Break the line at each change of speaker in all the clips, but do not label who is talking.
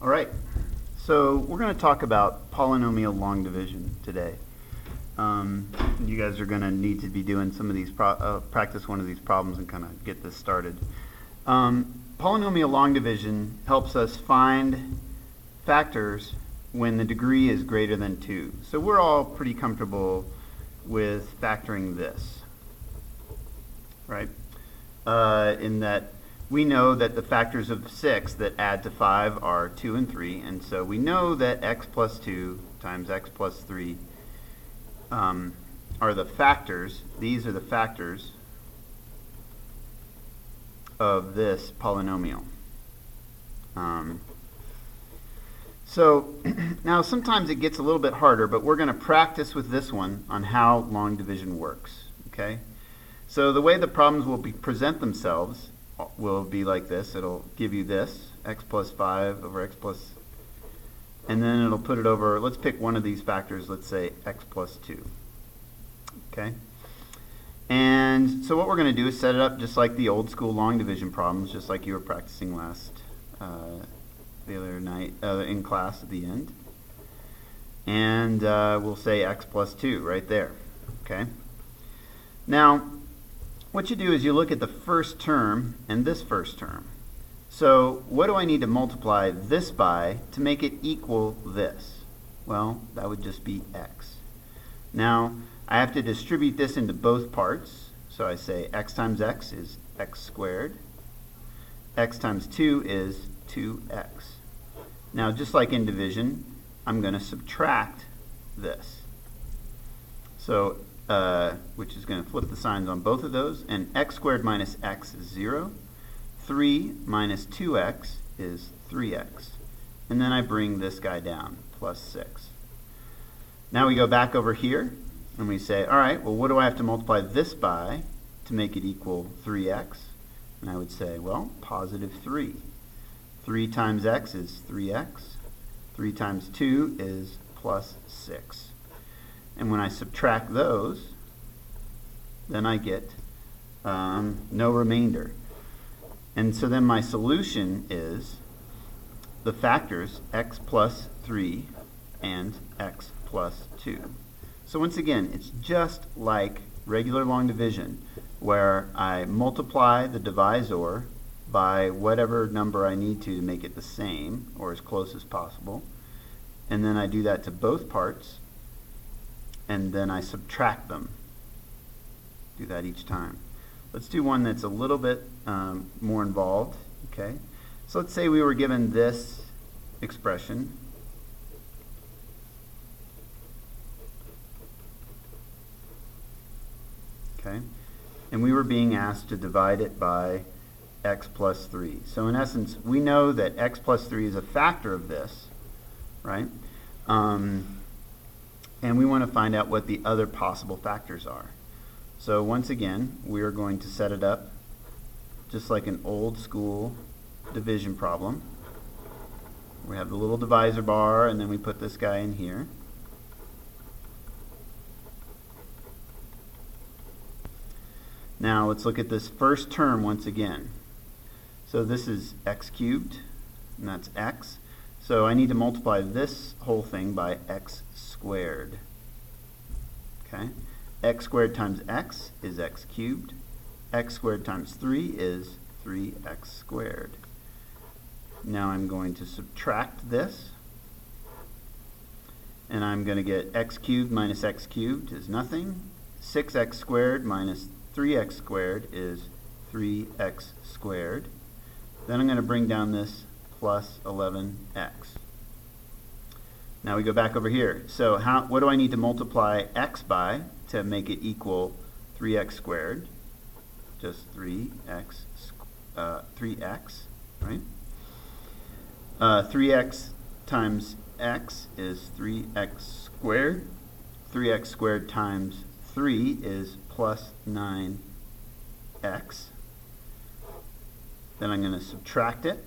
All right, so we're going to talk about polynomial long division today. You guys are going to need to be doing some of these, practice one of these problems and kind of get this started. Polynomial long division helps us find factors when the degree is greater than 2. So we're all pretty comfortable with factoring this, right? In that we know that the factors of 6 that add to 5 are 2 and 3, and so we know that x plus 2 times x plus 3 are the factors. These are the factors of this polynomial. So now sometimes it gets a little bit harder, but we're going to practice with this one on how long division works. Okay? So the way the problems will present themselves will be like this. It'll give you this, x plus 5 over x plus, and then it'll put it over, let's pick one of these factors, let's say x plus 2. Okay? And so what we're going to do is set it up just like the old school long division problems, just like you were practicing the other night in class at the end. And we'll say x plus 2 right there. Okay? Now, what you do is you look at the first term and this first term. So what do I need to multiply this by to make it equal this? Well, that would just be x. Now, I have to distribute this into both parts. So I say x times x is x squared. X times 2 is 2x. Now, just like in division, I'm going to subtract this. So which is going to flip the signs on both of those, and x squared minus x is 0. 3 minus 2x is 3x. And then I bring this guy down, plus 6. Now we go back over here, and we say, all right, well, what do I have to multiply this by to make it equal 3x? And I would say, well, positive 3. 3 times x is 3x. 3 times 2 is plus 6. And when I subtract those, then I get no remainder. And so then my solution is the factors x plus 3 and x plus 2. So once again, it's just like regular long division, where I multiply the divisor by whatever number I need to make it the same, or as close as possible. And then I do that to both parts. And then I subtract them. Do that each time. Let's do one that's a little bit more involved. Okay. So let's say we were given this expression. Okay. And we were being asked to divide it by x plus 3. So in essence, we know that x plus 3 is a factor of this, right? And we want to find out what the other possible factors are. So once again, we are going to set it up just like an old school division problem. We have the little divisor bar, and then we put this guy in here. Now let's look at this first term once again. So this is x cubed, and that's x. So I need to multiply this whole thing by x squared. Okay? X squared times x is x cubed. X squared times 3 is 3x squared. Now I'm going to subtract this. And I'm going to get x cubed minus x cubed is nothing. 6x squared minus 3x squared is 3x squared. Then I'm going to bring down this plus 11x. Now we go back over here. So what do I need to multiply x by to make it equal 3x squared? Just 3x, right? 3x times x is 3x squared. 3x squared times 3 is plus 9x. Then I'm going to subtract it.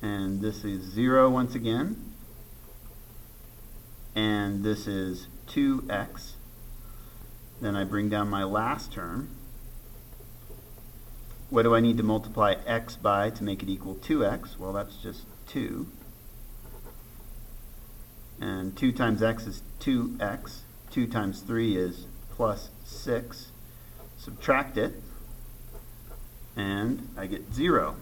And this is 0 once again. And this is 2x. Then I bring down my last term. What do I need to multiply x by to make it equal 2x? Well, that's just 2. And 2 times x is 2x. 2 times 3 is plus 6. Subtract it, and I get 0.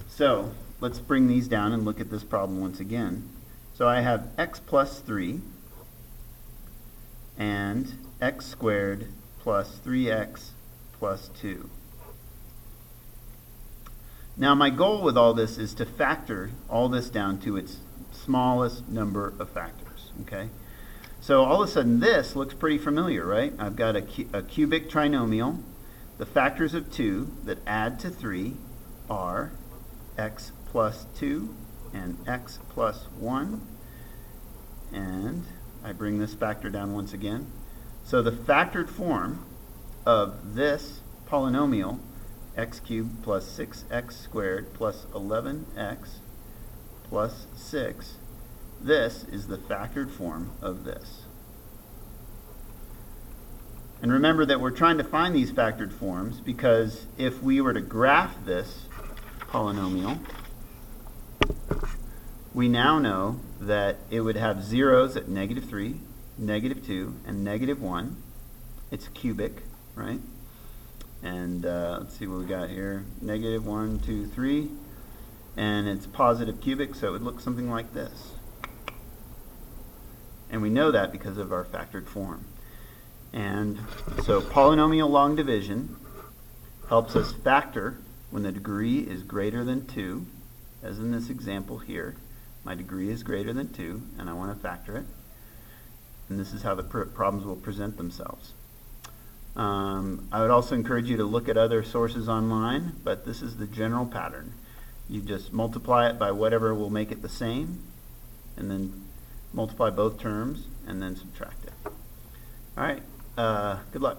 So let's bring these down and look at this problem once again. So I have x plus 3 and x squared plus 3x plus 2. Now my goal with all this is to factor all this down to its smallest number of factors, okay? So all of a sudden this looks pretty familiar, right? I've got a cubic trinomial. The factors of 2 that add to 3 are x plus 2 and x plus 1. And I bring this factor down once again. So the factored form of this polynomial, x cubed plus 6x squared plus 11x plus 6, this is the factored form of this. And remember that we're trying to find these factored forms because if we were to graph this polynomial, we now know that it would have zeros at -3, -2, and -1. It's cubic, right? And let's see what we got here. -1, 2, 3. And it's positive cubic, so it would look something like this. And we know that because of our factored form. And so polynomial long division helps us factor when the degree is greater than 2, as in this example here. My degree is greater than 2, and I want to factor it. And this is how the problems will present themselves. I would also encourage you to look at other sources online, but this is the general pattern. You just multiply it by whatever will make it the same, and then multiply both terms, and then subtract it. All right, good luck.